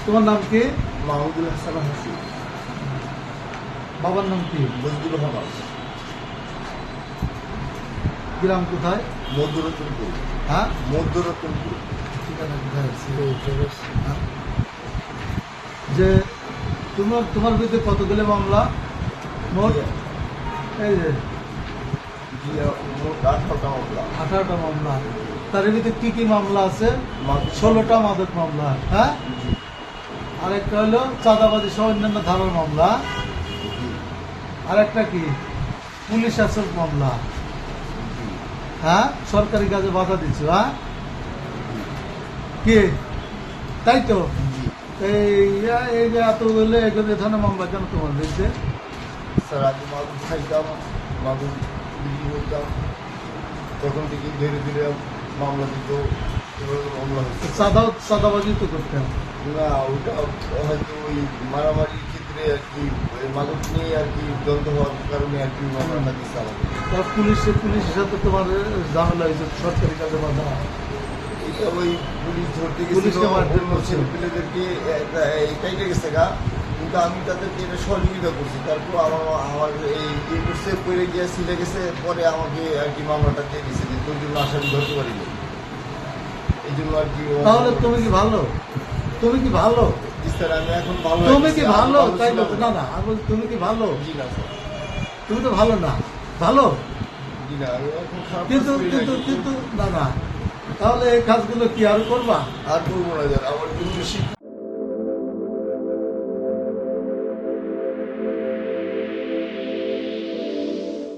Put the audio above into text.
তোমার নাম কি? মাহমুদুল হাসান হাসি। বাবার নাম কি? মজদুর রহমান। গ্রাম কোথায়? মধ্যরতনপুর। হ্যাঁ, মধ্যরতনপুর। ঠিকানা কোথায় আছে? হ্যাঁ। যে তোমার বিরুদ্ধে কতগুলো মামলা মোট? এই যে মোট 18টা মামলা। 18টা মামলা। তার ভিতরে কি কি মামলা আছে? 16টা মাদক মামলা। হ্যাঁ, আরেকটা হলো চাঁদাবাজি সহ অন্যান্য ধারার মামলা। আরেকটা কি পুলিশ শাসক মামলা। হ্যাঁ, সরকারি কাজে বাধা দিচ্ছ। হ্যাঁ, কি তাই তো? এই যে এত বললে এখানে ধরনের মামলা কেন তোমার দিচ্ছে? স্যার আগে মাগুর খাইতাম, মাগুর বিক্রি করতাম, তখন থেকে ধীরে ধীরে মামলা দিত। এভাবে মামলা হচ্ছে। চাঁদাবাজি তো করতেন না, ওটা হয়তো ওই মারামারির ক্ষেত্রে আর কি মাদক নিয়ে আর কি দ্বন্দ্ব হওয়ার কারণে আর কি মামলাটা দিচ্ছে আমাদের। তার পুলিশের সাথে তোমার ঝামেলা হয়েছে সরকারি কাজে বাধা। এটা ওই পুলিশ ধরতে পুলিশকে মারধর করছে। ছেলেপেলেদেরকে এটাইটা গেছে গা, কিন্তু আমি তাদেরকে এটা সহযোগিতা করছি। তারপর আমার এই করছে পড়ে গিয়ে ছিলে গেছে, পরে আমাকে আর কি মামলাটা দিয়ে দিচ্ছে যে তোর জন্য আসামি ধরতে পারিনি, এই জন্য আর কি। তাহলে তুমি কি ভালো? তুমি কি ভালো? স্যার আমি এখন ভালো। তুমি কি ভালো? তাই বলতো না না, আমি বলছি তুমি কি ভালো? জি না স্যার, তুমি তো ভালো না। ভালো জি না, আমি এখন খারাপ কিন্তু কাজ করি না। কিন্তু কিন্তু না না, তাহলে এই কাজগুলো কি আর করবা? আর করবো না স্যার, আমার কিন্তু